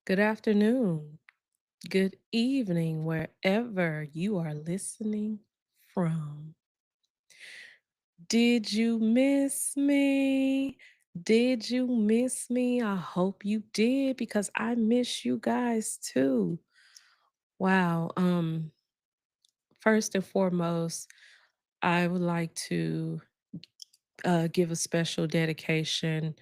Good afternoon, good evening, wherever you are listening from. Did you miss me? Did you miss me? I hope you did because I miss you guys too. Wow. First and foremost, I would like to give a special dedication.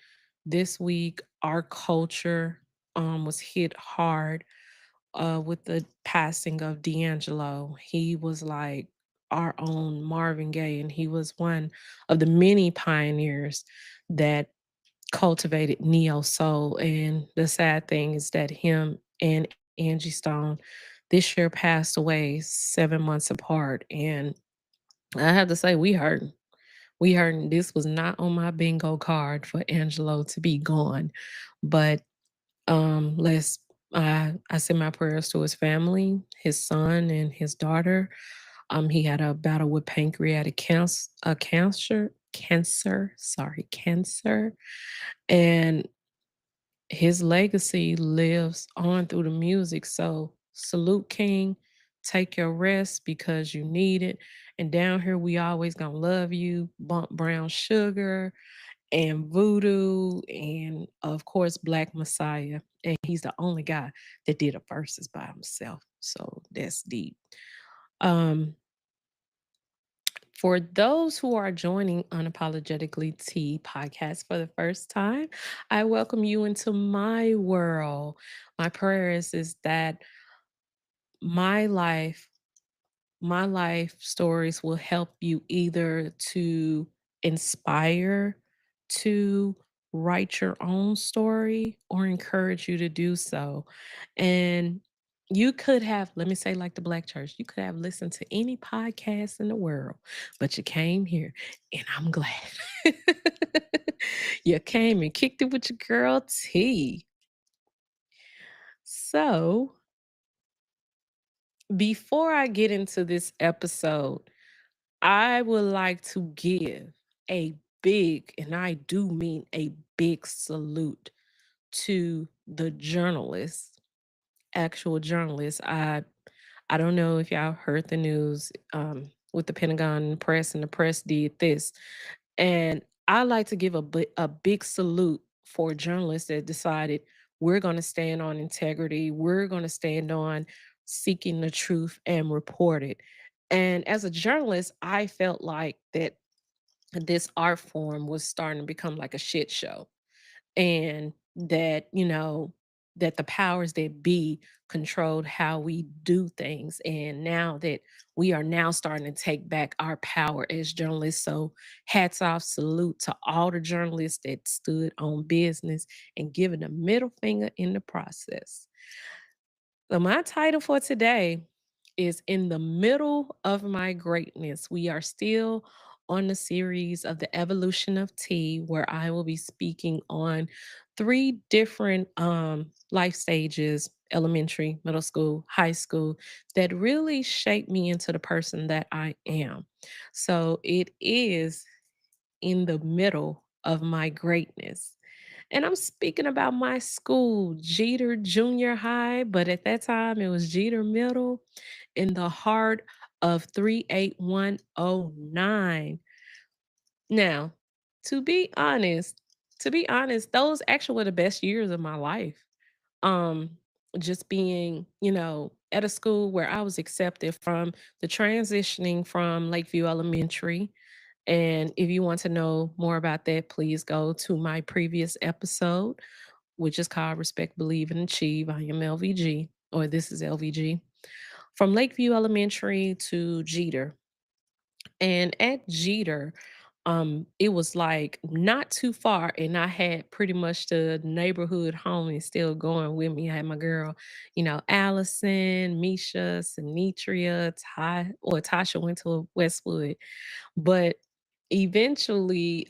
This week, our culture was hit hard with the passing of D'Angelo. He was like our own Marvin Gaye, and he was one of the many pioneers that cultivated neo soul. And the sad thing is that him and Angie Stone this year passed away 7 months apart. And I have to say, we hurt. We heard this was not on my bingo card for Angelo to be gone, but let's I send my prayers to his family, his son, and his daughter. He had a battle with pancreatic cancer, and his legacy lives on through the music. So salute, King. Take your rest because you need it. And down here, we always gonna love you. Bump brown sugar and Voodoo, and of course, Black Messiah. And he's the only guy that did a verses by himself. So that's deep. Um, for those who are joining Unapologetically Tea podcast for the first time, I welcome you into my world. My prayer is that my life my life stories will help you either to inspire to write your own story or encourage you to do so. And you could have, let me say, like the Black church, you could have listened to any podcast in the world, but you came here, and I'm glad. You came and kicked it with your girl T. So, before I get into this episode, I would like to give a big, and I do mean a big salute to the journalists, actual journalists. I don't know if y'all heard the news with the Pentagon and press, and the press did this. And I like to give a big salute for journalists that decided we're going to stand on integrity, we're going to stand on seeking the truth and report it. And as a journalist, I felt like that this art form was starting to become like a shit show, and that that the powers that be controlled how we do things, and now that we are now starting to take back our power as journalists. So hats off, salute to all the journalists that stood on business and giving a middle finger in the process. So my title for today is In the Middle of My Greatness. We are still on the series of the evolution of tea, where I will be speaking on three different life stages: elementary, middle school, high school, that really shaped me into the person that I am. So it is in the middle of my greatness. And I'm speaking about my school, Geeter Junior High, but at that time it was Jeter Middle in the heart of 38109. Now, to be honest, those actually were the best years of my life. Um, just being, at a school where I was accepted from the transitioning from Lakeview Elementary. And if you want to know more about that, please go to my previous episode, which is called Respect, Believe, and Achieve. I am LVG, or this is LVG. From Lakeview Elementary to Jeter. And at Jeter, it was like not too far, and I had pretty much the neighborhood homies still going with me. I had my girl, Allison, Misha, Sinitria, Tasha went to Westwood. But eventually,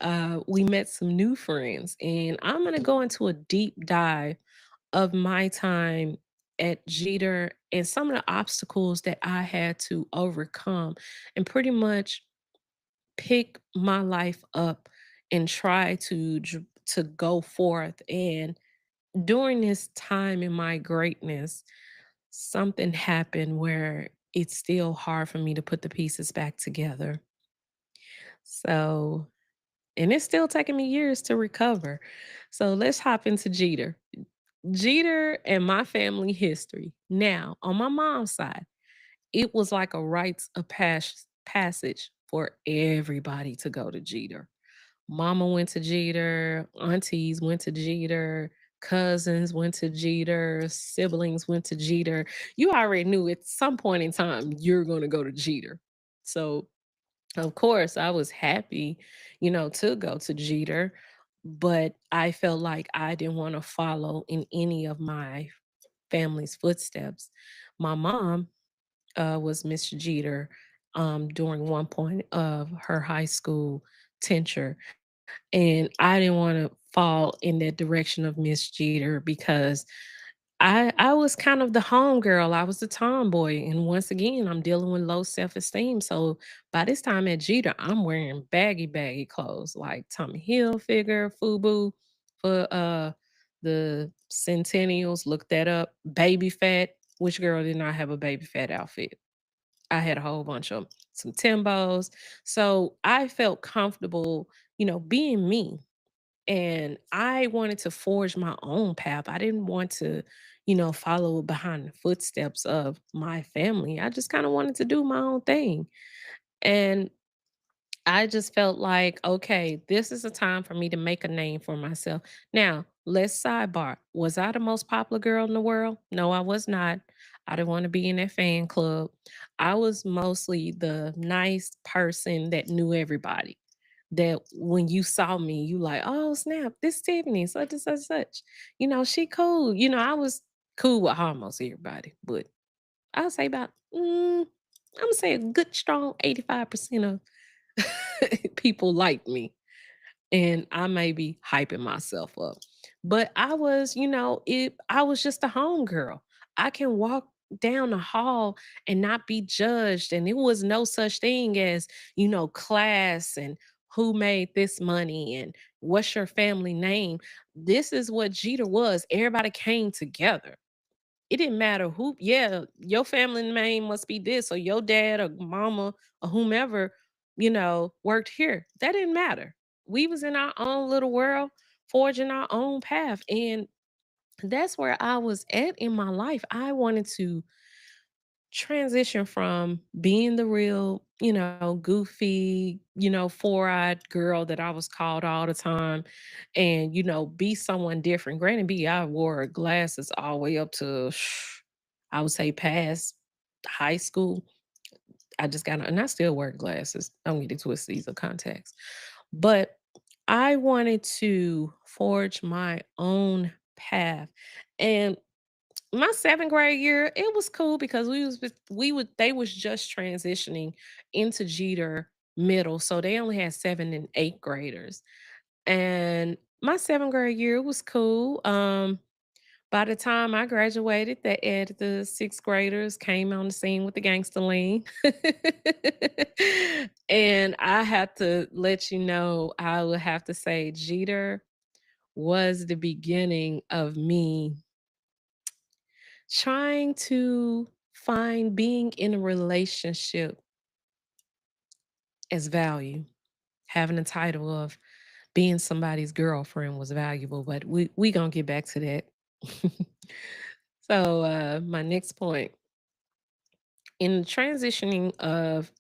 we met some new friends, and I'm gonna go into a deep dive of my time at Jeter and some of the obstacles that I had to overcome, and pretty much pick my life up and try to go forth and during this time in my greatness, something happened where it's still hard for me to put the pieces back together. So, and it's still taking me years to recover. So let's hop into Jeter. Jeter and my family history. Now, on my mom's side, it was like a rites of passage for everybody to go to Jeter. Mama went to Jeter, aunties went to Jeter, cousins went to Jeter, siblings went to Jeter. You already knew at some point in time you're going to go to Jeter. So, of course, I was happy, to go to Jeter, but I felt like I didn't want to follow in any of my family's footsteps. My mom was Miss Jeter during one point of her high school tenure. And I didn't want to fall in that direction of Miss Jeter because I was kind of the homegirl. I was the tomboy. And once again, I'm dealing with low self-esteem. So by this time at Jeter, I'm wearing baggy clothes like Tommy Hilfiger, FUBU for the centennials. Look that up. Baby fat. Which girl did not have a baby fat outfit? I had a whole bunch of 'em. Some Timbos. So I felt comfortable, being me. And I wanted to forge my own path. I didn't want to, follow behind the footsteps of my family. I just kind of wanted to do my own thing. And I just felt like, okay, this is a time for me to make a name for myself. Now, let's sidebar. Was I the most popular girl in the world? No, I was not. I didn't want to be in that fan club. I was mostly the nice person that knew everybody. That when you saw me, you like, oh snap, this Tiffany, such and such such. She cool. I was cool with almost everybody, but I'll say about I'm gonna say a good strong 85% of people like me, and I may be hyping myself up. But I was, I was just a homegirl. I can walk down the hall and not be judged. And it was no such thing as, class and who made this money and what's your family name. This is what Jeter was. Everybody came together. It didn't matter who, yeah, your family name must be this, or your dad or mama or whomever, worked here. That didn't matter. We was in our own little world, forging our own path. And that's where I was at in my life. I wanted to transition from being the real, goofy, four-eyed girl that I was called all the time and, be someone different. Granted, B, I wore glasses all the way up to, I would say, past high school. I just got, and I still wear glasses. Don't get it twisted, these are contacts. But I wanted to forge my own path. And my 7th grade year, it was cool because we would they was just transitioning into Jeter middle, so they only had 7th and 8th graders. And my 7th grade year was cool. By the time I graduated, they added the 6th graders came on the scene with the gangster lean. And I have to let you know, I would have to say Jeter was the beginning of me trying to find being in a relationship as value. Having the title of being somebody's girlfriend was valuable, but we gonna get back to that. So my next point in transitioning of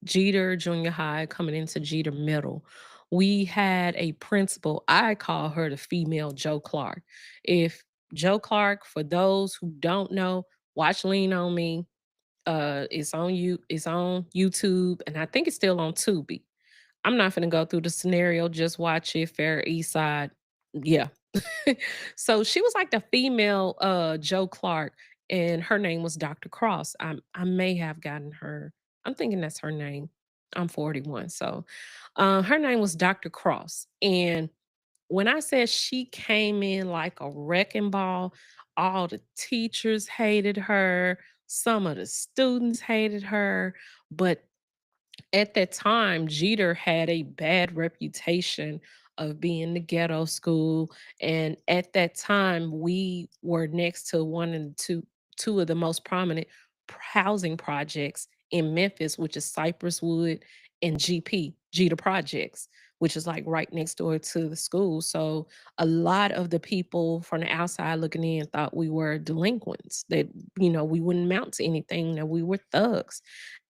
Jeter Junior High coming into Jeter Middle, we had a principal. I call her the female Joe Clark. If Joe Clark, for those who don't know, watch Lean on Me. It's on YouTube, and I think it's still on Tubi. I'm not gonna go through the scenario, just watch it, Fair East Side. Yeah. So she was like the female Joe Clark, and her name was Dr. Cross. I may have gotten her, I'm thinking that's her name. I'm 41. So her name was Dr. Cross. And when I said she came in like a wrecking ball, all the teachers hated her, some of the students hated her, but at that time, Jeter had a bad reputation of being the ghetto school. And at that time, we were next to one and two of the most prominent housing projects in Memphis, which is Cypress Wood and Jeter Projects, which is like right next door to the school. So a lot of the people from the outside looking in thought we were delinquents, that, we wouldn't amount to anything, that we were thugs.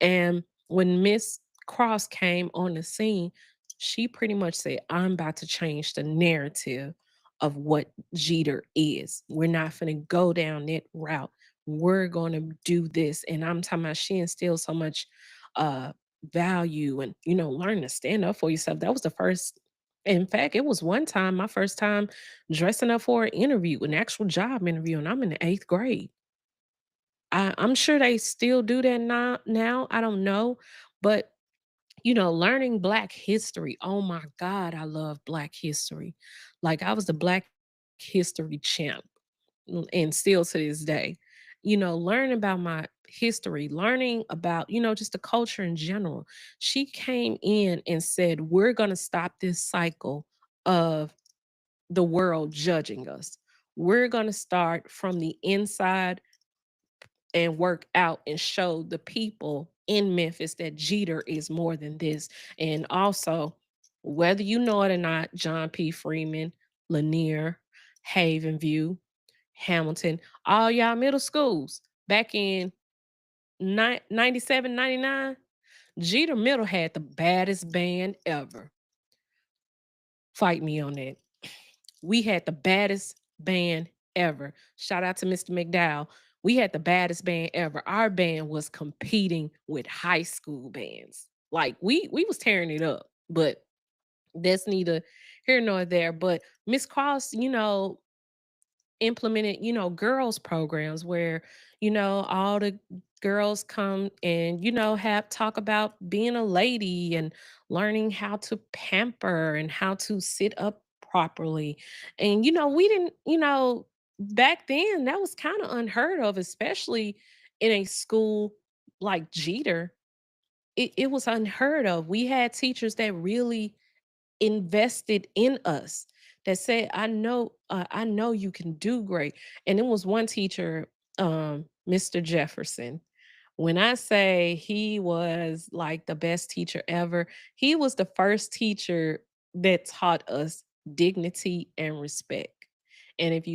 And when Miss Cross came on the scene, she pretty much said, I'm about to change the narrative of what Jeter is. We're not going to go down that route. We're going to do this. And I'm talking about she instilled so much uh, value and, learn to stand up for yourself. That was the first. In fact, it was one time, my first time dressing up for an interview, an actual job interview, and I'm in the eighth grade. I'm sure they still do that now. I don't know. But learning Black history. Oh my God, I love Black history. Like I was the Black history champ, and still to this day. Learning about my history, learning about, just the culture in general. She came in and said, we're going to stop this cycle of the world judging us. We're going to start from the inside and work out and show the people in Memphis that Jeter is more than this. And also, whether you know it or not, John P. Freeman, Lanier, Haven View, Hamilton, all y'all middle schools back in 97, 99, Jeter Middle had the baddest band ever. Fight me on that. We had the baddest band ever. Shout out to Mr. McDowell. We had the baddest band ever. Our band was competing with high school bands. Like we was tearing it up, but that's neither here nor there. But Miss Cross, implemented, girls programs where, all the girls come and, have talk about being a lady and learning how to pamper and how to sit up properly. And, we didn't, back then that was kind of unheard of, especially in a school like Jeter. It was unheard of. We had teachers that really invested in us, that said, I know you can do great. And it was one teacher, Mr. Jefferson. When I say he was like the best teacher ever, he was the first teacher that taught us dignity and respect. And if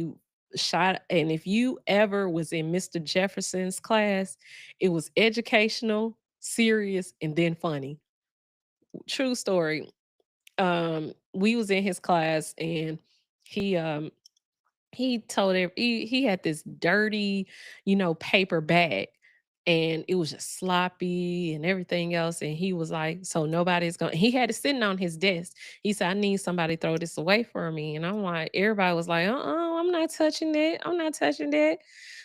you ever was in Mr. Jefferson's class, it was educational, serious, and then funny. True story. We was in his class, and he he had this dirty, paper bag, and it was just sloppy and everything else. And he was like, so nobody's going, he had it sitting on his desk. He said, I need somebody to throw this away for me. And I'm like, everybody was like, I'm not touching that, I'm not touching that.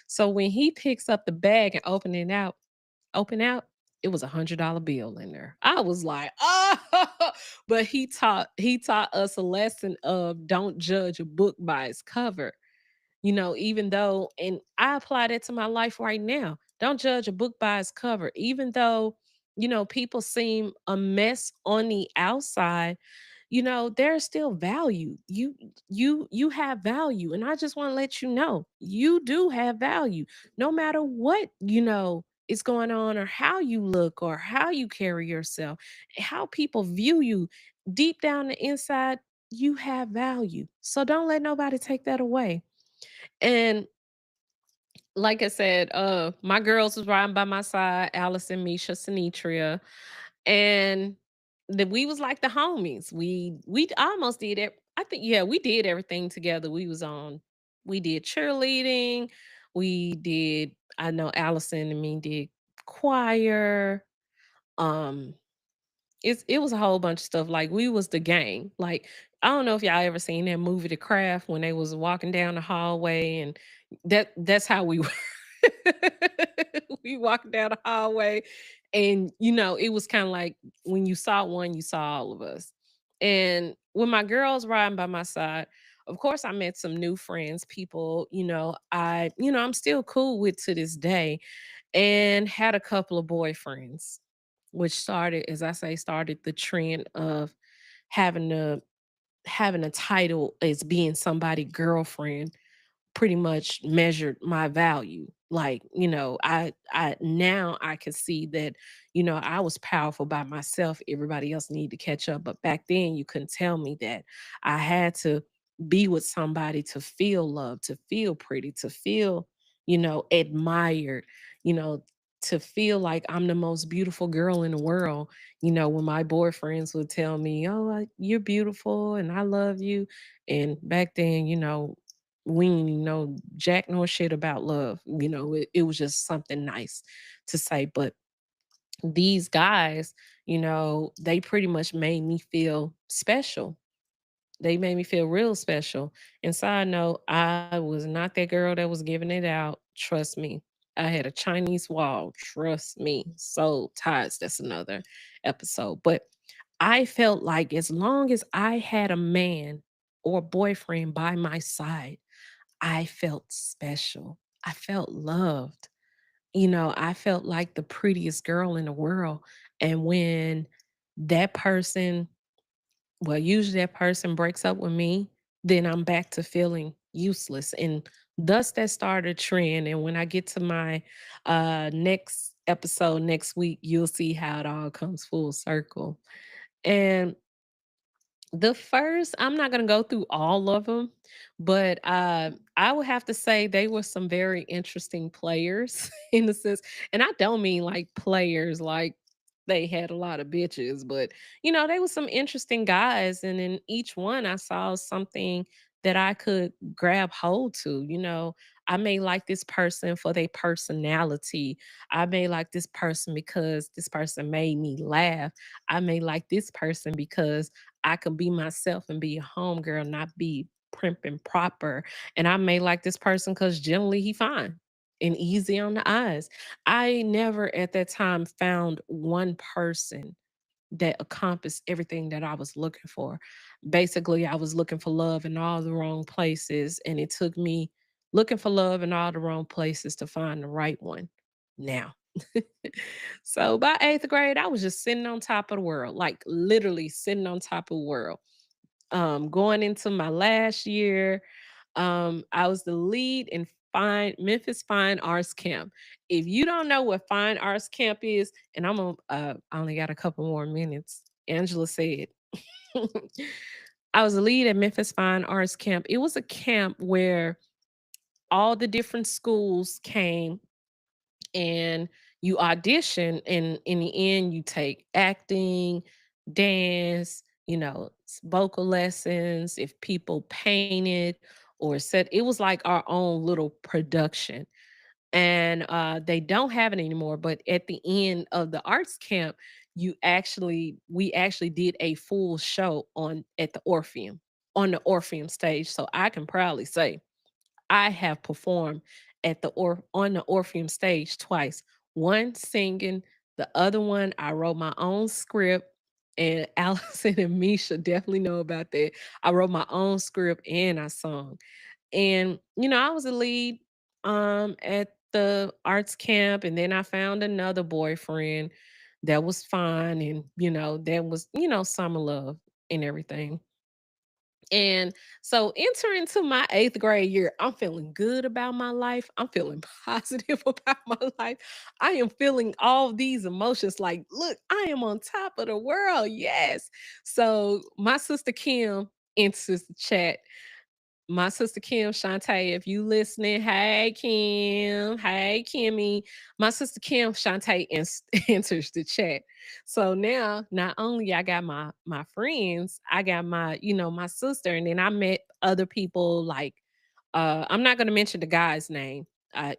So when he picks up the bag and open out, it was $100 bill in there. I was like, "Oh," but he taught us a lesson of don't judge a book by its cover. Even though, and I apply that to my life right now. Don't judge a book by its cover. Even though, people seem a mess on the outside, there's still value. You have value. And I just want to let you know, you do have value. No matter what, is going on, or how you look, or how you carry yourself, how people view you, deep down the inside, you have value. So don't let nobody take that away. And like I said, my girls was riding by my side, Allison, Misha, Sinitria, and we was like the homies. We almost did it. I think, yeah, we did everything together. We did cheerleading, we did, I know Allison and me did choir. Um, it was a whole bunch of stuff. Like we was the gang. Like I don't know if y'all ever seen that movie The Craft, when they was walking down the hallway, and that's how we were. We walked down the hallway, and it was kind of like when you saw one, you saw all of us. And when my girls riding by my side, of course I met some new friends, people, I'm still cool with to this day, and had a couple of boyfriends, which started, as I say, started the trend of having to having a title as being somebody girlfriend pretty much measured my value. Like, I now I can see that, I was powerful by myself. Everybody else needed to catch up. But back then you couldn't tell me that. I had to be with somebody to feel loved, to feel pretty, to feel, admired, you know, to feel like I'm the most beautiful girl in the world. When my boyfriends would tell me, "Oh, you're beautiful and I love you." And back then, we didn't know jack nor shit about love. It was just something nice to say. But these guys, they pretty much made me feel special. They made me feel real special. And side note, I was not that girl that was giving it out. Trust me. I had a Chinese wall. Trust me. Soul ties. That's another episode. But I felt like as long as I had a man or boyfriend by my side, I felt special. I felt loved. I felt like the prettiest girl in the world. And when that person, well, usually that person breaks up with me, then I'm back to feeling useless. And thus that started a trend. And when I get to my next episode next week, you'll see how it all comes full circle. And the first, I'm not gonna go through all of them, but, I would have to say they were some very interesting players in the sense, and I don't mean like players like they had a lot of bitches, but, they were some interesting guys, and in each one I saw something that I could grab hold to. I may like this person for their personality. I may like this person because this person made me laugh. I may like this person because I can be myself and be a homegirl, not be primp and proper. And I may like this person because generally he fine and easy on the eyes. I never at that time found one person that encompassed everything that I was looking for. Basically, I was looking for love in all the wrong places, and it took me looking for love in all the wrong places to find the right one now. So by eighth grade, I was just sitting on top of the world, like literally sitting on top of the world. Going into my last year, I was the lead in Fine Memphis Fine Arts Camp. If you don't know what Fine Arts Camp is, and I only got a couple more minutes. Angela said, I was the lead at Memphis Fine Arts Camp. It was a camp where all the different schools came and you audition, and in the end you take acting, dance, vocal lessons, if people painted or said, it was like our own little production. And they don't have it anymore, but at the end of the arts camp, we actually did a full show on the Orpheum stage. So I can proudly say I have performed at the or on the Orpheum stage twice. One singing, the other one I wrote my own script, and Allison and Misha definitely know about that. I wrote my own script and I sung. And I was a lead at the arts camp, and then I found another boyfriend that was fine, and that was, summer love and everything. And so enter into my eighth grade year. I'm feeling good about my life. I'm feeling positive about my life. I am feeling all these emotions like, look, I am on top of the world. Yes. So my sister Kim enters the chat. My sister Kim Shantae, if you listening, hey Kim, hey Kimmy. My sister Kim Shantae enters the chat. So now, not only I got my friends, I got my sister, and then I met other people like I'm not gonna mention the guy's name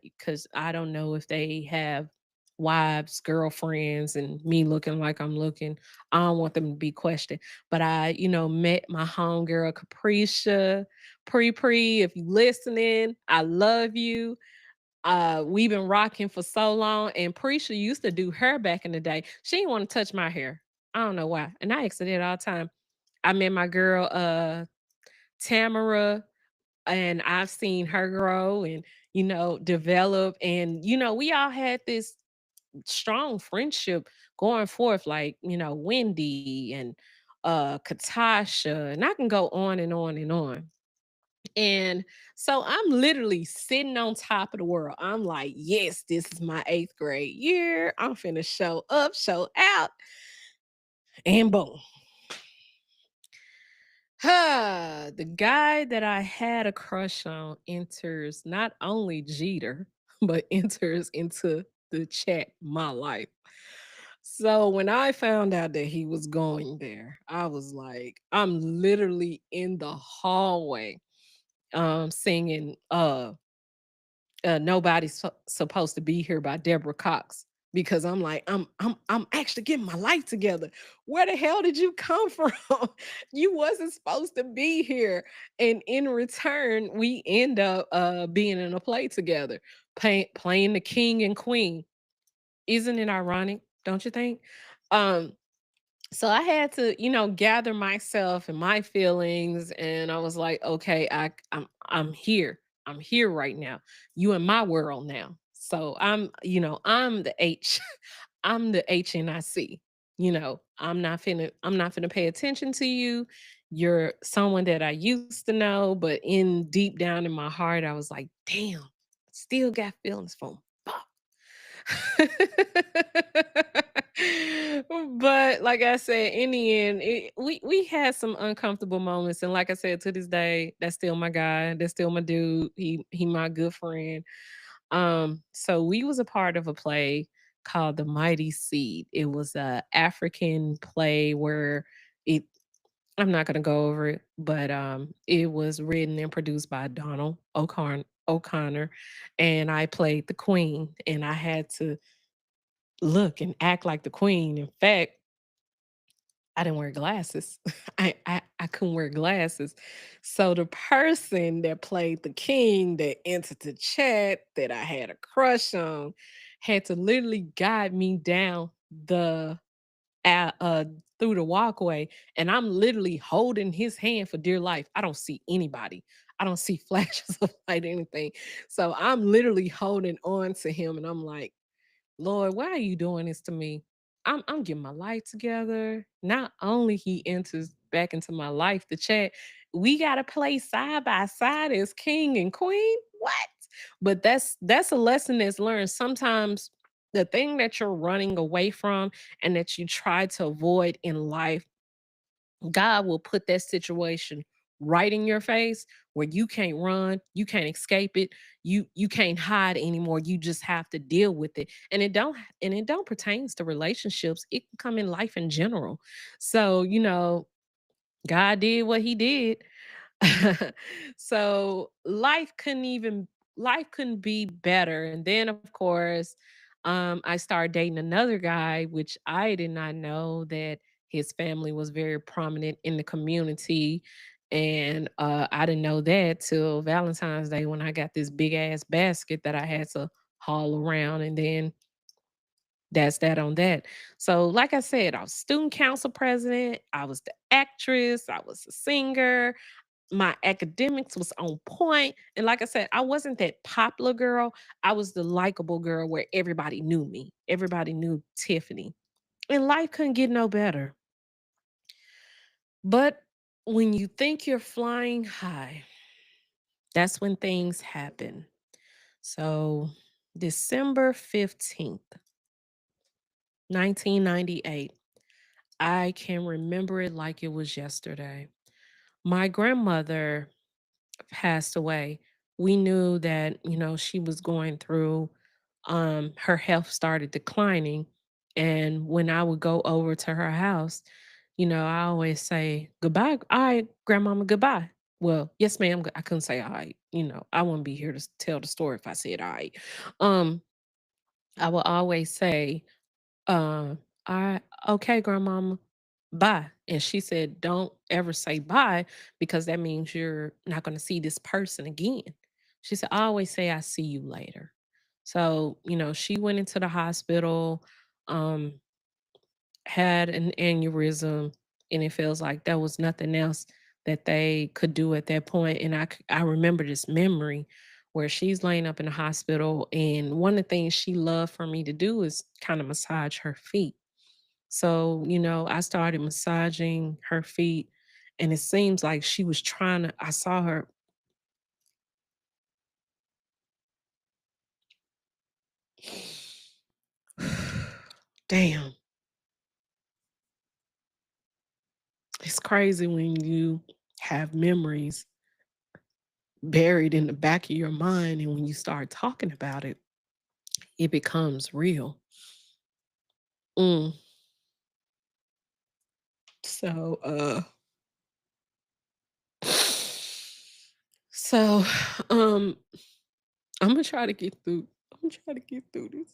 because I don't know if they have wives, girlfriends, and me looking like I'm looking. I don't want them to be questioned. But I, met my homegirl Capricia. Pre, if you listening, I love you. We've been rocking for so long. And Precia used to do hair back in the day. She didn't want to touch my hair. I don't know why. And I asked her that all the time. I met my girl Tamara, and I've seen her grow and develop. And we all had this strong friendship going forth, like Wendy and Katasha, and I can go on and on and on. And so I'm literally sitting on top of the world. I'm like, yes, this is my eighth grade year. I'm finna show up, show out, and boom. The guy that I had a crush on enters not only Jeter, but enters into the chat my life. So when I found out that he was going there, I was like, I'm literally in the hallway singing Nobody's Supposed to Be Here by Deborah Cox, because I'm like, I'm actually getting my life together. Where the hell did you come from? You wasn't supposed to be here. And in return, we end up being in a play together, playing the king and queen. Isn't it ironic? Don't you think? Um, so I had to, gather myself and my feelings, and I was like, okay, I'm here. I'm here right now. You in my world now. So I'm the H. I'm the HNIC. I'm not finna pay attention to you. You're someone that I used to know, but in deep down in my heart, I was like, damn, still got feelings for him. But like I said, in the end, we had some uncomfortable moments, and like I said, to this day, that's still my guy. That's still my dude. He my good friend. So we was a part of a play called The Mighty Seed. It was a African play where it I'm not gonna go over it, but it was written and produced by Donald O'Connor, and I played the queen, and I had to look and act like the queen. In fact, I didn't wear glasses. I couldn't wear glasses. So the person that played the king that entered the chat that I had a crush on had to literally guide me down the a through the walkway, and I'm literally holding his hand for dear life. I don't see anybody. I don't see flashes of light, anything. So I'm literally holding on to him, and I'm like, Lord, why are you doing this to me? I'm getting my life together. Not only he enters back into my life, the chat, we gotta play side by side as king and queen. What? But that's a lesson that's learned. Sometimes the thing that you're running away from and that you try to avoid in life, God will put that situation right in your face where you can't run, you can't escape it, you can't hide anymore. You just have to deal with it. And it don't pertains to relationships. It can come in life in general. So, God did what he did. So life couldn't be better. And then of course, I started dating another guy, which I did not know that his family was very prominent in the community. And I didn't know that till Valentine's Day when I got this big ass basket that I had to haul around. And then that's that on that. So, like I said, I was student council president, I was the actress, I was a singer, my academics was on point. And like I said, I wasn't that popular girl. I was the likable girl where everybody knew me. Everybody knew Tiffany. And life couldn't get no better. But when you think you're flying high, that's when things happen. So, December 15th, 1998, I can remember it like it was yesterday. My grandmother passed away. We knew that, she was going through her health started declining. And when I would go over to her house, I always say, goodbye. All right, grandmama, goodbye. Well, yes, ma'am. I couldn't say all right. I wouldn't be here to tell the story if I said all right. Um, I will always say, I okay, grandmama, bye. And she said, don't ever say bye because that means you're not going to see this person again. She said, I always say I see you later. So, she went into the hospital, um, had an aneurysm, and it feels like there was nothing else that they could do at that point. And I remember this memory where she's laying up in the hospital, and one of the things she loved for me to do is kind of massage her feet. So, I started massaging her feet, and it seems like she was trying to I saw her. Damn, it's crazy when you have memories buried in the back of your mind, and when you start talking about it, it becomes real. Mm. So, so, um, Imma try to get through Imma try to get through this.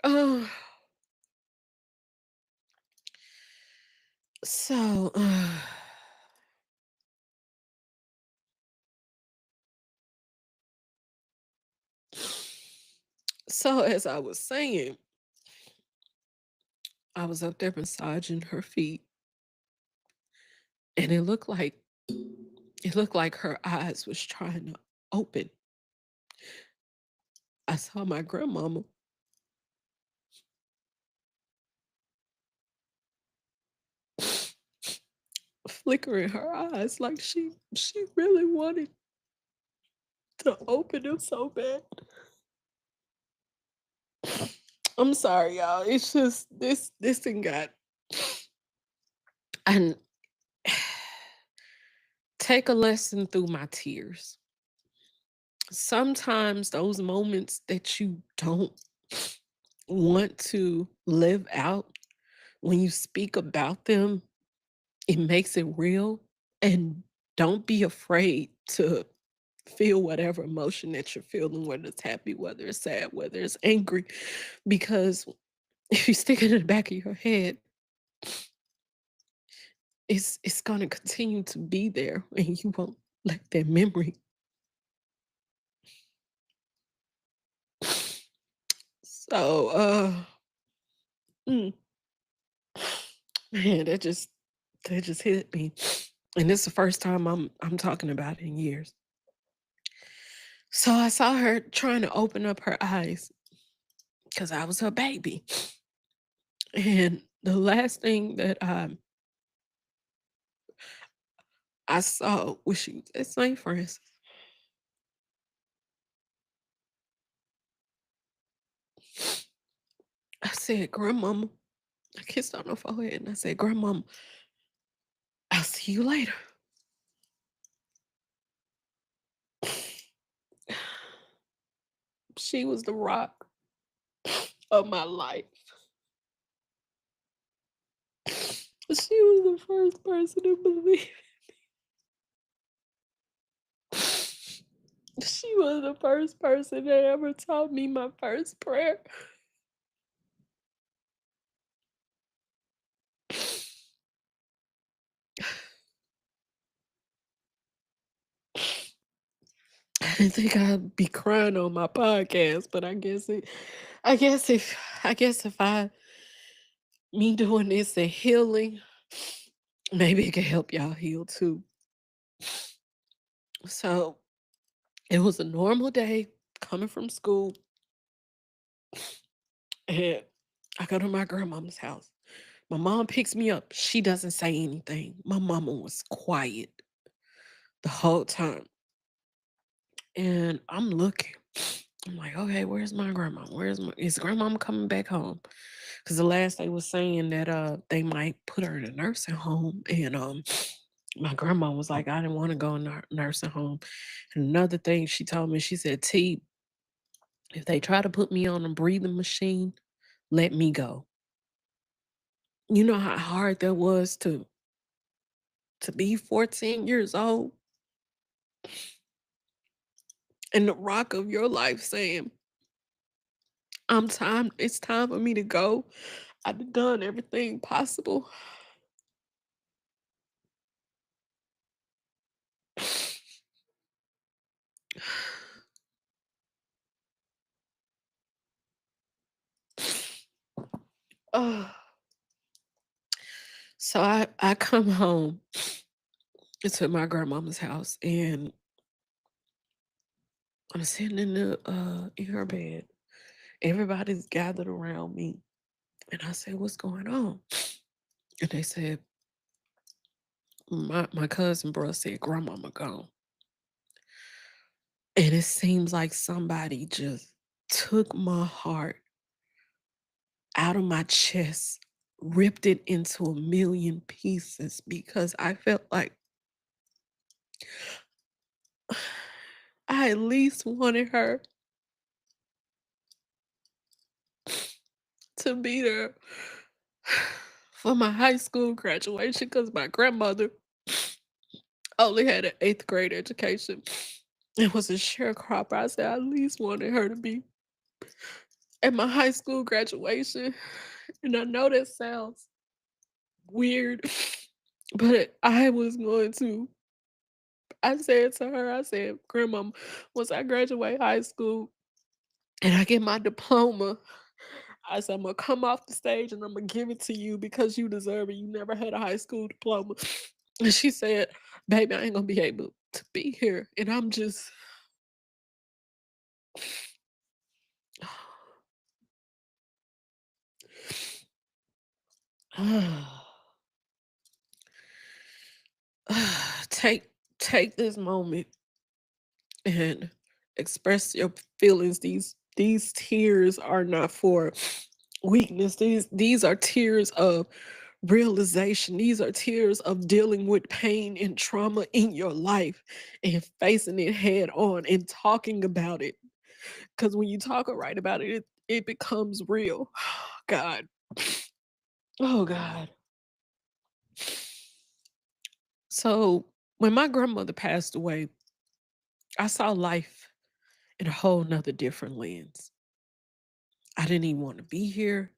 Uh, so, so as I was saying, I was up there massaging her feet, and it looked like her eyes was trying to open. I saw my grandmama flickering her eyes like she really wanted to open them so bad. I'm sorry, y'all. It's just this thing got and take a lesson through my tears. Sometimes those moments that you don't want to live out, when you speak about them, it makes it real. And don't be afraid to feel whatever emotion that you're feeling, whether it's happy, whether it's sad, whether it's angry, because if you stick it in the back of your head, it's gonna continue to be there, and you won't let that memory. So, mm, man, that just hit me, and this is the first time I'm talking about it in years. So I saw her trying to open up her eyes because I was her baby, and the last thing that I saw was she was at St. Francis. I said, "Grandmama," I kissed her on the forehead, and I said, "Grandmama, I'll see you later." She was the rock of my life. She was the first person to believe. She was the first person that ever taught me my first prayer. I didn't think I'd be crying on my podcast, but I guess if me doing this and healing, maybe it can help y'all heal too. So it was a normal day coming from school, and I go to my grandmama's house. My mom picks me up. She doesn't say anything. My mama was quiet the whole time. And I'm looking. I'm like, okay, where's my grandma? Is grandmama coming back home? Because the last they was saying that they might put her in a nursing home. And my grandma was like, I didn't want to go in a nursing home. And another thing she told me, she said, T, if they try to put me on a breathing machine, let me go. You know how hard that was to be 14 years old and the rock of your life saying, it's time for me to go. I've done everything possible. Uh, So I come home to my grandmama's house, and I'm sitting in her bed. Everybody's gathered around me, and I said, "What's going on?" And they said, "My cousin bro said grandmama gone." And it seems like somebody just took my heart out of my chest, ripped it into a million pieces because I felt like I at least wanted her to be there for my high school graduation because my grandmother only had an eighth grade education. It was a sharecropper. I said I at least wanted her to be at my high school graduation. And I know that sounds weird, but I was going to. I said to her, I said, Grandma, once I graduate high school and I get my diploma, I said, I'm gonna come off the stage and I'm gonna give it to you because you deserve it. You never had a high school diploma. And she said, Baby, I ain't gonna be able to be here. And I'm just take take this moment and express your feelings. These tears are not for weakness. These are tears of realization. These are tears of dealing with pain and trauma in your life and facing it head on and talking about it. Because when you talk or write about it, it becomes real. God. Oh God. So when my grandmother passed away, I saw life in a whole nother different lens. I didn't even want to be here.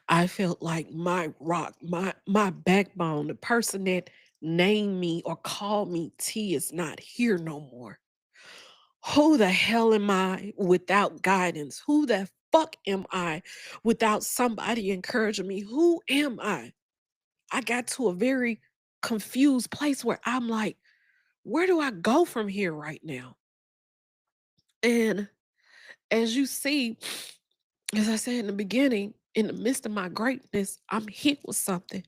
I felt like my rock, my backbone, the person that named me or called me T is not here no more. Who the hell am I without guidance? Who the fuck am I without somebody encouraging me? Who am I? I got to a very confused place where I'm like, where do I go from here right now? And as you see, as I said in the beginning, in the midst of my greatness, I'm hit with something.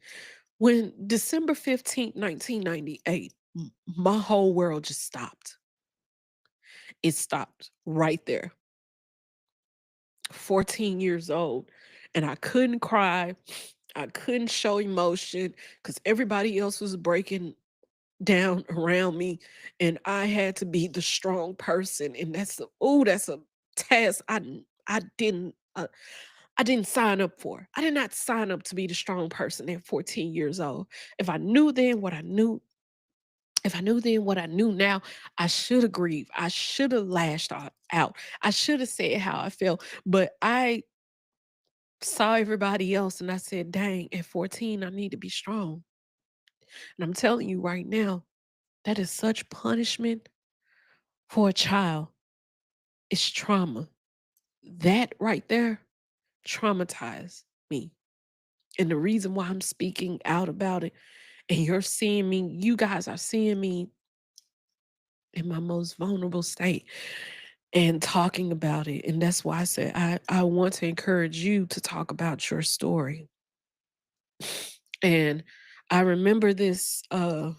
When December 15th, 1998, my whole world just stopped. It stopped right there. 14 years old. And I couldn't cry. I couldn't show emotion because everybody else was breaking down around me. And I had to be the strong person. And that's a task I didn't sign up for. I did not sign up to be the strong person at 14 years old. If I knew then what I knew, if I knew then what I knew now, I should have grieved. I should have lashed out. I should have said how I felt. But I saw everybody else and I said, dang, at 14, I need to be strong. And I'm telling you right now, that is such punishment for a child. It's trauma. That right there traumatized me. And the reason why I'm speaking out about it, and you're seeing me, you guys are seeing me in my most vulnerable state and talking about it. And that's why I said I want to encourage you to talk about your story. And I remember this all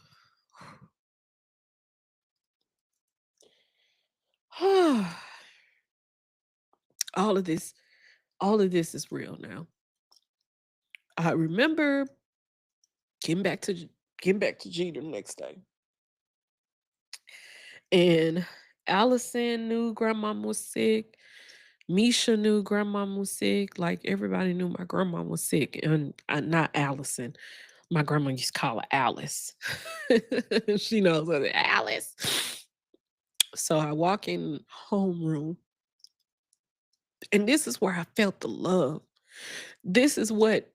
of this, all of this is real now. I remember getting back to getting back to Jeter the next day. And Allison knew grandmom was sick. Misha knew grandmom was sick. Like everybody knew my grandmom was sick. And not Allison. My grandma used to call her Alice. She knows her Alice. So I walk in homeroom, and this is where I felt the love. This is what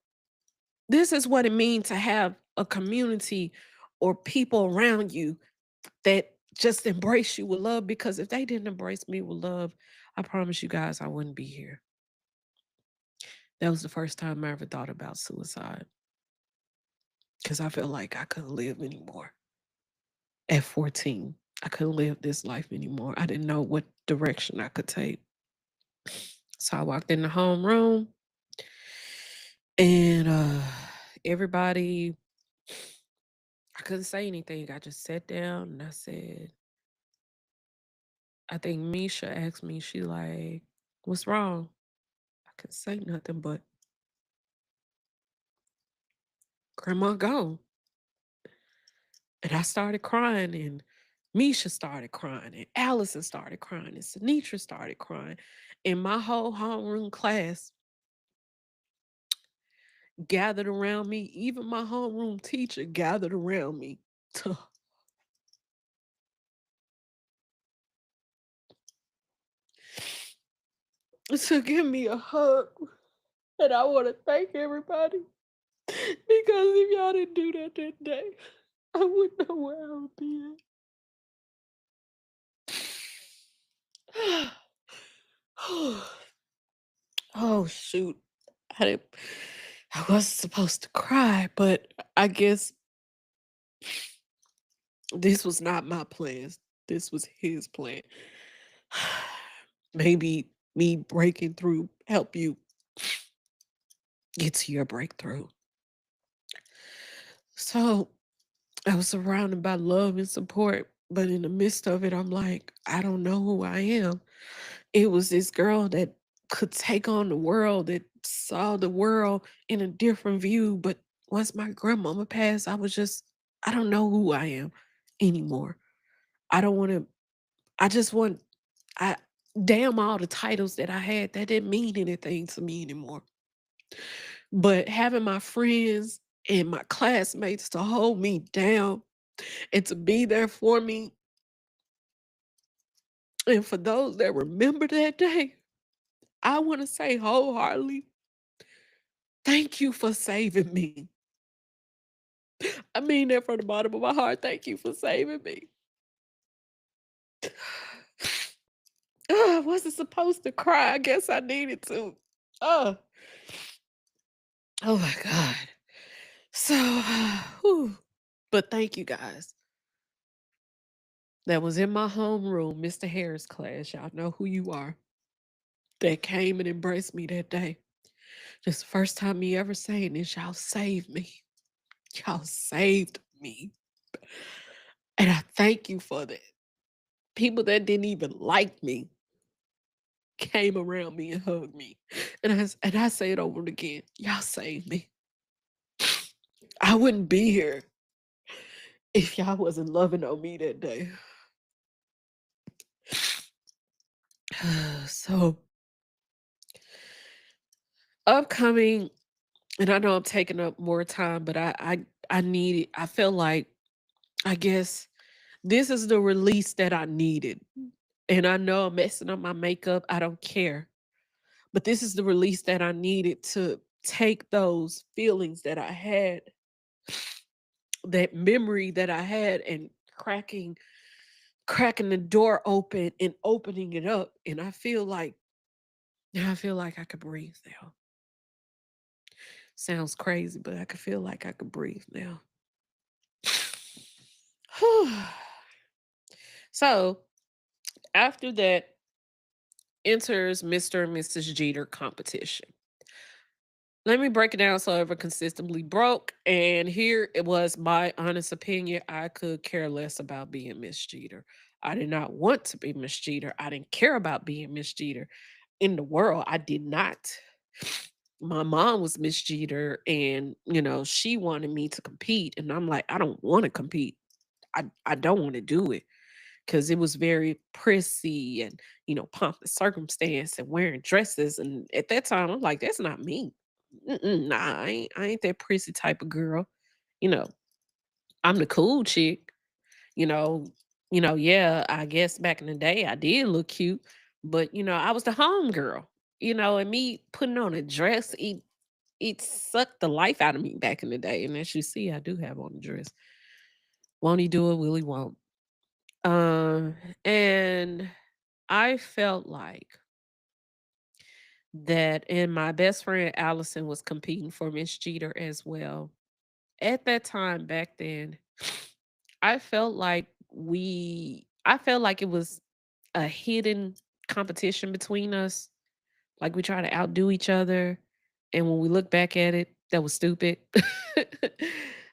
this is what it means to have a community or people around you that just embrace you with love. Because if they didn't embrace me with love, I promise you guys I wouldn't be here. That was the first time I ever thought about suicide. because I felt like I couldn't live anymore. At 14, I couldn't live this life anymore. I didn't know what direction I could take. So I walked in the homeroom and everybody, I couldn't say anything. I just sat down and I said, I think Misha asked me, she like, what's wrong? I couldn't say nothing, but grandma gone. And I started crying, and Misha started crying, and Allison started crying, and Sinitra started crying. And my whole homeroom class gathered around me. Even my homeroom teacher gathered around me to, to give me a hug. And I want to thank everybody because if y'all didn't do that day, I wouldn't know where I would be at. Oh shoot. I didn't I wasn't supposed to cry, but I guess this was not my plans. This was his plan. Maybe me breaking through help you get to your breakthrough. So I was surrounded by love and support, but in the midst of it, I'm like, I don't know who I am. It was this girl that could take on the world, that saw the world in a different view. But once my grandmama passed, I was just, I don't know who I am anymore. I don't want to, I just want, I, damn all the titles that I had, that didn't mean anything to me anymore. But having my friends and my classmates to hold me down and to be there for me, and for those that remember that day, I want to say wholeheartedly, thank you for saving me. I mean that from the bottom of my heart. Thank you for saving me. I wasn't supposed to cry. I guess I needed to. Oh, oh my God. So, whew. But thank you guys. That was in my homeroom, Mr. Harris class. Y'all know who you are. That came and embraced me that day. This the first time me ever saying this. Y'all saved me. Y'all saved me. And I thank you for that. People that didn't even like me came around me and hugged me. And I say it over and again. Y'all saved me. I wouldn't be here if y'all wasn't loving on me that day. So upcoming, and I know I'm taking up more time, but I need it. I feel like, I guess this is the release that I needed. And I know I'm messing up my makeup. I don't care. But this is the release that I needed to take those feelings that I had, that memory that I had, and cracking the door open and opening it up. And I feel like I could breathe now. Sounds crazy, but I could feel like I could breathe now. So after that enters Mr. and Mrs. Jeter competition. Let me break it down so ever consistently broke. And here it was my honest opinion. I could care less about being Miss Jeter. I did not want to be Miss Jeter. I didn't care about being Miss Jeter. In the world, I did not. My mom was Miss Jeter, and she wanted me to compete. And I'm like, I don't want to compete. I don't want to do it because it was very prissy and pomp and circumstance and wearing dresses. And at that time, I'm like, that's not me. Nah, I ain't that prissy type of girl. You know, I'm the cool chick. You know, yeah, I guess back in the day I did look cute, but I was the home girl. And me putting on a dress, it sucked the life out of me back in the day. And as you see, I do have on a dress. Won't he do it? Will he won't? And I felt like that, and my best friend Allison was competing for Miss Jeter as well. at that time back then, I felt like I felt like it was a hidden competition between us. Like we try to outdo each other. And when we look back at it, that was stupid.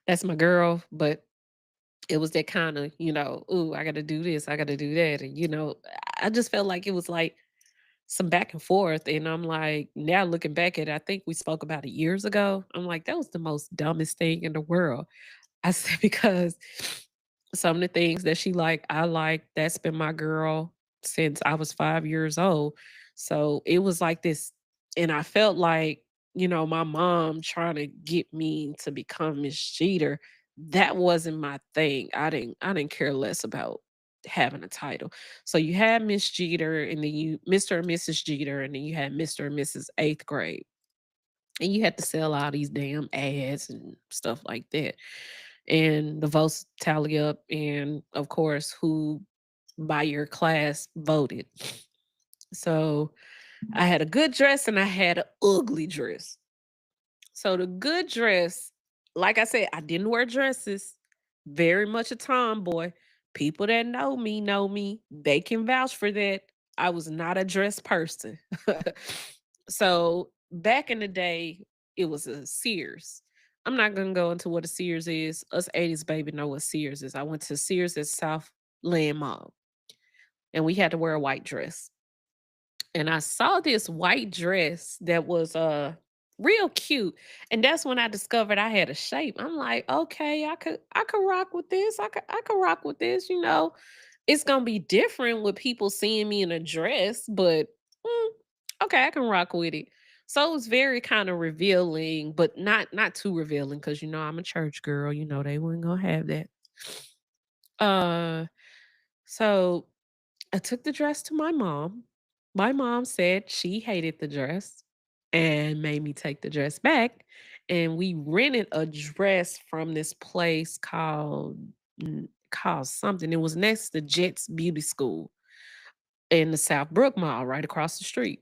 That's my girl. But it was that kind of, ooh, I got to do this, I got to do that. And, I just felt like it was like some back and forth. And I'm like, now looking back at it, I think we spoke about it years ago. I'm like, that was the most dumbest thing in the world. I said because some of the things that she like, I like. That's been my girl since I was 5 years old. So it was like this, and I felt like, my mom trying to get me to become Miss Jeter. That wasn't my thing. I didn't care less about having a title. So you had Miss Jeter, and then you Mr. and Mrs. Jeter, and then you had Mr. and Mrs. Eighth grade. And you had to sell all these damn ads and stuff like that. And the votes tally up, and of course, who by your class voted. So I had a good dress and I had an ugly dress. So the good dress, like I said, I didn't wear dresses. Very much a tomboy. People that know me. They can vouch for that. I was not a dress person. So back in the day, it was a Sears. I'm not gonna go into what a Sears is. Us 80s baby know what Sears is. I went to Sears at South Land Mall, and we had to wear a white dress. And I saw this white dress that was real cute. And that's when I discovered I had a shape. I'm like, okay, I could rock with this. I could rock with this, It's gonna be different with people seeing me in a dress, but mm, okay, I can rock with it. So it was very kind of revealing, but not too revealing because I'm a church girl. They weren't gonna have that. Uh so I took the dress to my mom. My mom said she hated the dress and made me take the dress back. And we rented a dress from this place called something. It was next to Jet's Beauty School in the South Brook Mall, right across the street.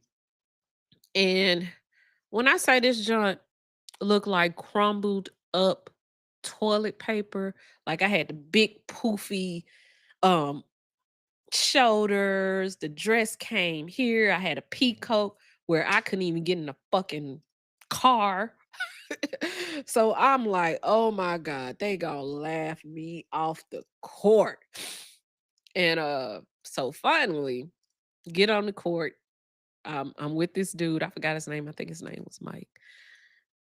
And when I say this joint looked like crumbled up toilet paper, like I had the big poofy um shoulders. The dress came here. I had a peacoat where I couldn't even get in the fucking car. So I'm like, oh my God, they gonna laugh me off the court. And so finally get on the court. I'm with this dude. I forgot his name. I think his name was Mike.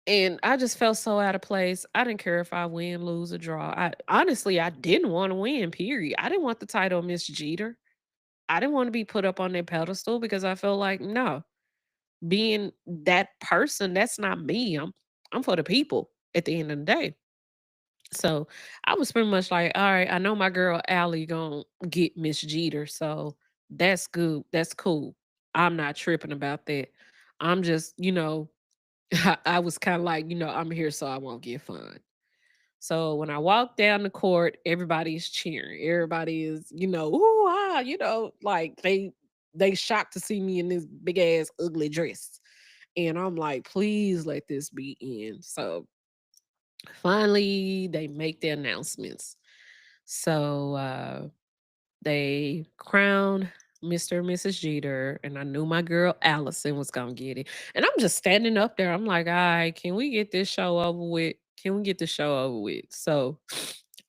And I just felt so out of place. I didn't care if I win, lose, or draw. I didn't want to win, period. I didn't want the title of Miss Jeter. I didn't want to be put up on their pedestal because I felt like, no, being that person, that's not me. I'm for the people at the end of the day. So I was pretty much like, all right, I know my girl Allie gonna get Miss Jeter, so that's good. That's cool. I'm not tripping about that. I'm just, I was kind of like, I'm here so I won't get fined. So when I walk down the court, everybody's cheering. Everybody is, ooh, ah, like they shocked to see me in this big ass ugly dress. And I'm like, please let this be in. So finally they make the announcements. So they crowned Mr. and Mrs. Jeter, and I knew my girl Allison was gonna get it. And I'm just standing up there. I'm like, all right, can we get this show over with? Can we get the show over with? So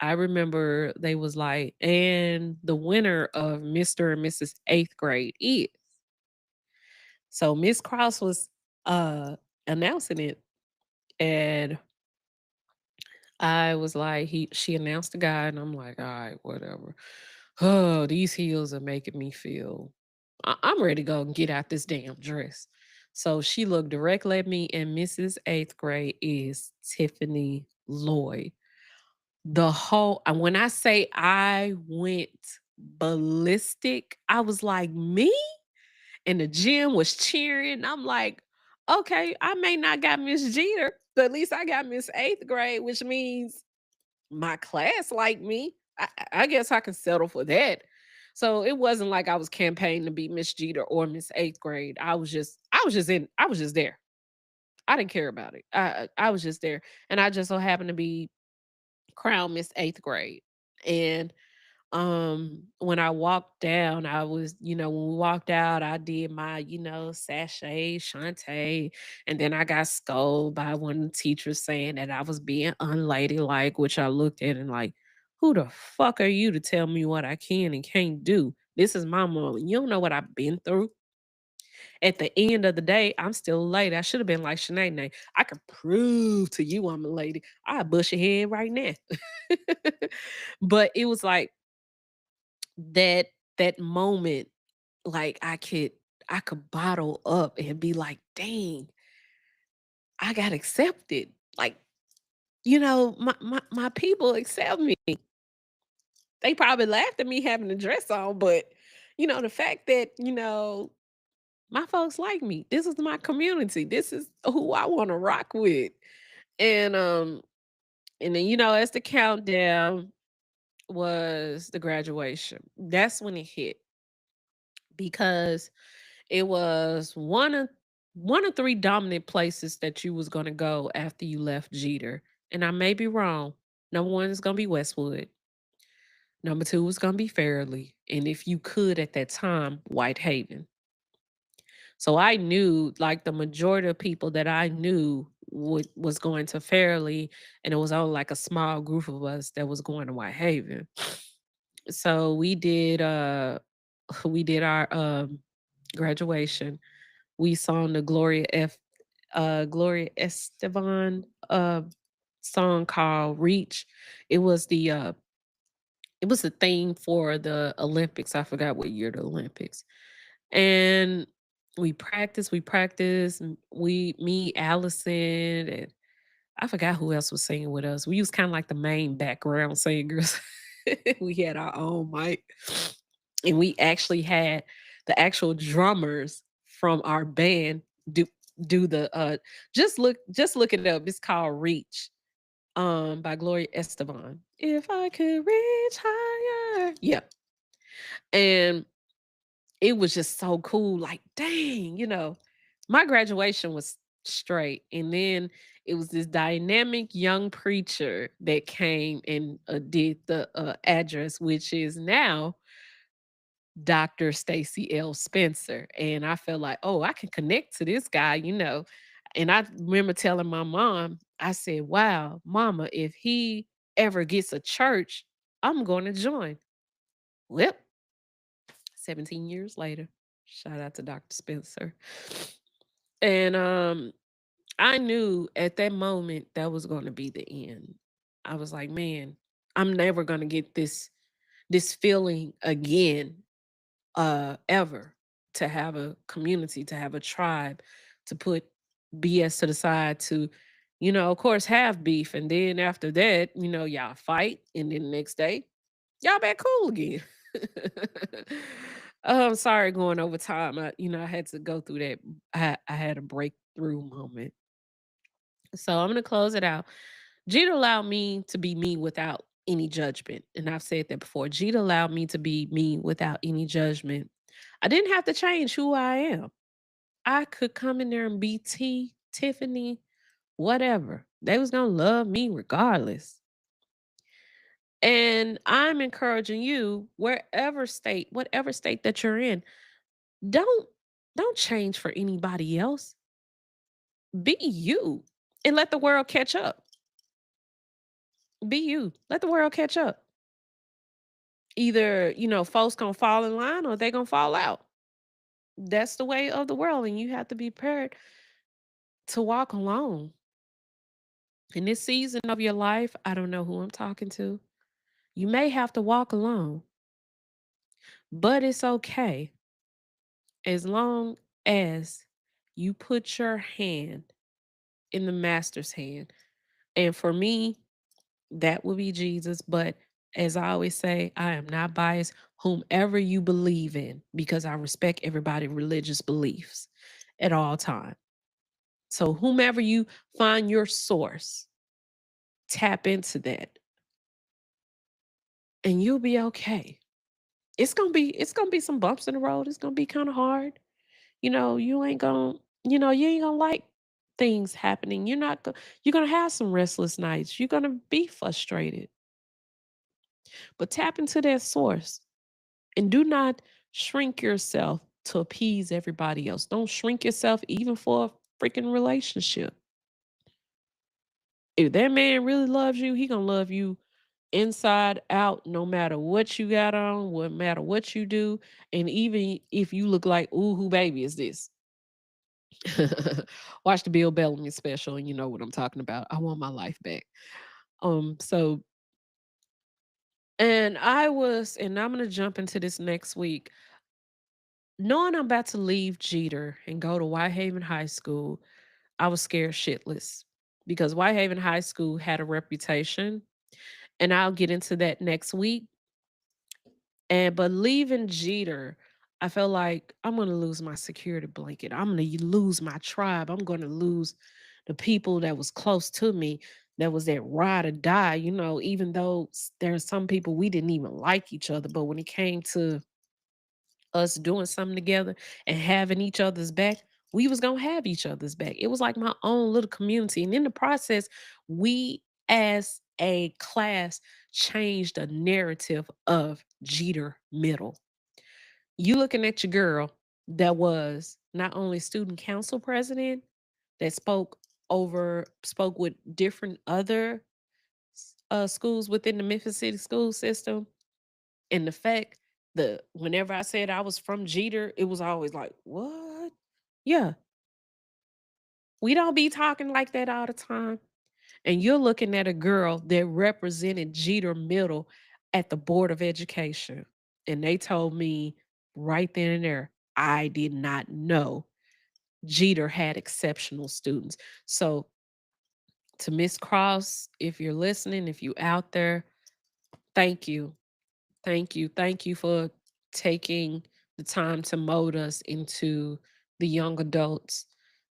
I remember they was like, and the winner of Mr. and Mrs. Eighth grade is. So Miss Cross was announcing it, and I was like, she announced the guy, and I'm like, all right, whatever. Oh, these heels are making me feel I'm ready to go and get out this damn dress. So she looked directly at me, and Mrs. Eighth grade is Tiffany Lloyd. When I say I went ballistic, I was like, me? And the gym was cheering. I'm like, okay, I may not got Miss Jeter, but at least I got Miss Eighth grade, which means my class liked me. I guess I can settle for that. So it wasn't like I was campaigning to be Miss Jeter or Miss Eighth grade. I was just there. I didn't care about it. I was just there, and I just so happened to be crown Miss 8th grade. And when I walked down, I was, when we walked out, I did my, sachet, Shantae, and then I got scolded by one of the teachers saying that I was being unladylike, which I looked at and like, who the fuck are you to tell me what I can and can't do? This is my mom. You don't know what I've been through. At the end of the day, I'm still a lady. I should have been like Shanae. I could prove to you I'm a lady. I bust your head right now. But it was like that that moment, like I could bottle up and be like, dang, I got accepted. Like, my people accept me. They probably laughed at me having a dress on, but the fact that, my folks like me. This is my community. This is who I want to rock with. And and then, as the countdown was the graduation. That's when it hit because it was one of three dominant places that you was gonna go after you left Jeter. And I may be wrong. Number one is gonna be Westwood. Number two was gonna be Fairleigh. And if you could at that time, Whitehaven. So I knew like the majority of people that I knew was going to Fairleigh, and it was only like a small group of us that was going to Whitehaven. So we did our graduation. We sung the Gloria Esteban song called Reach. It was the theme for the Olympics. I forgot what year the Olympics. And we practiced, me, Allison, and I forgot who else was singing with us. We was kind of like the main background singers. We had our own mic, and we actually had the actual drummers from our band do the just look it up. It's called Reach by Gloria Esteban. If I could reach higher. Yeah. And it was just so cool. Like, dang, my graduation was straight. And then it was this dynamic young preacher that came and did the address, which is now Dr. Stacy L. Spencer. And I felt like, oh, I can connect to this guy. And I remember telling my mom, I said, wow, mama, if he ever gets a church, I'm going to join. Well, 17 years later, shout out to Dr. Spencer. And I knew at that moment that was going to be the end. I was like, man, I'm never going to get this feeling again ever, to have a community, to have a tribe, to put BS to the side, to, of course, have beef. And then after that, y'all fight. And then the next day, y'all back cool again. Sorry, going over time. I had to go through that. I had a breakthrough moment. So I'm gonna close it out. Jeter allowed me to be me without any judgment. And I've said that before. Jeter allowed me to be me without any judgment. I didn't have to change who I am. I could come in there and be T, Tiffany, whatever. They was gonna love me regardless. And I'm encouraging you, whatever state that you're in, don't don't change for anybody else. Be you and let the world catch up. Be you. Let the world catch up. Either, folks gonna fall in line or they gonna fall out. That's the way of the world, and you have to be prepared to walk alone. In this season of your life, I don't know who I'm talking to. You may have to walk alone, but it's okay as long as you put your hand in the master's hand. And for me, that would be Jesus. But as I always say, I am not biased. Whomever you believe in, because I respect everybody's religious beliefs at all times. So whomever you find your source, tap into that and you'll be okay. It's gonna be some bumps in the road. It's gonna be kind of hard. You ain't gonna like things happening. You're gonna have some restless nights. You're gonna be frustrated. But tap into that source and do not shrink yourself to appease everybody else. Don't shrink yourself even for a freaking relationship. If that man really loves you, he gonna love you inside out, no matter what you got on, what matter what you do, and even if you look like, ooh, who baby is this? Watch the Bill Bellamy special, and you know what I'm talking about. I want my life back. So and I'm gonna jump into this next week. Knowing I'm about to leave Jeter and go to Whitehaven High School, I was scared shitless because Whitehaven High School had a reputation, and I'll get into that next week. And but leaving Jeter, I felt like I'm gonna lose my security blanket. I'm gonna lose my tribe. I'm gonna lose the people that was close to me, that was that ride or die. Even though there's some people we didn't even like each other, but when it came to us doing something together and having each other's back, we was gonna have each other's back. It was like my own little community. And in the process, we as a class changed the narrative of Jeter Middle. You looking at your girl that was not only student council president, that spoke with different other schools within the Memphis City school system, and the fact that whenever I said I was from Jeter, it was always like, "What?" Yeah, we don't be talking like that all the time. And you're looking at a girl that represented Jeter Middle at the Board of Education. And they told me right then and there, I did not know Jeter had exceptional students. So to Miss Cross, if you're listening, if you out there, thank you. Thank you. Thank you for taking the time to mold us into the young adults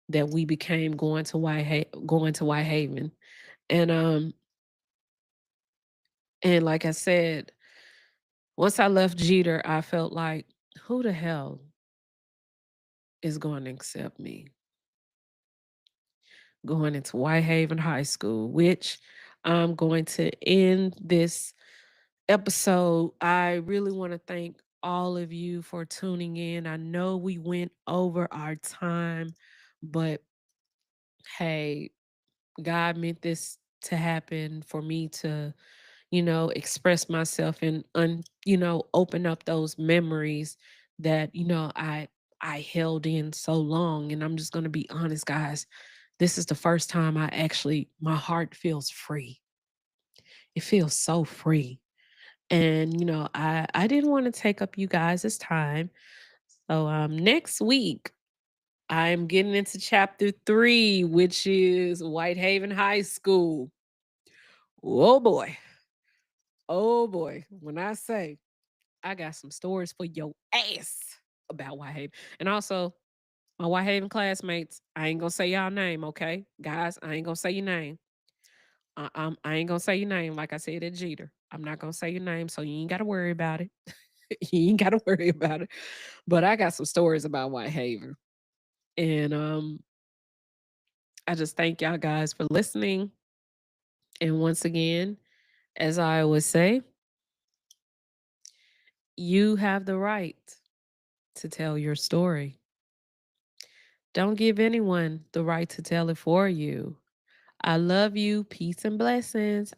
that we became going to Whitehaven. And and like I said, once I left Jeter, I felt like, who the hell is going to accept me going into Whitehaven High School, which I'm going to end this episode. I really want to thank all of you for tuning in. I know we went over our time, but hey, God meant this to happen for me to, express myself and open up those memories that, I held in so long. And I'm just going to be honest, guys. This is the first time my heart feels free. It feels so free. And I didn't want to take up you guys' time. So next week I'm getting into chapter 3, which is Whitehaven High School. Oh boy. Oh boy. When I say I got some stories for your ass about Whitehaven. And also my Whitehaven classmates, I ain't gonna say y'all name, okay? Guys, I ain't gonna say your name. I ain't gonna say your name like I said at Jeter. I'm not gonna say your name, so you ain't gotta worry about it. You ain't gotta worry about it. But I got some stories about Whitehaven. And I just thank y'all guys for listening. And once again, as I always say, you have the right to tell your story. Don't give anyone the right to tell it for you. I love you. Peace and blessings.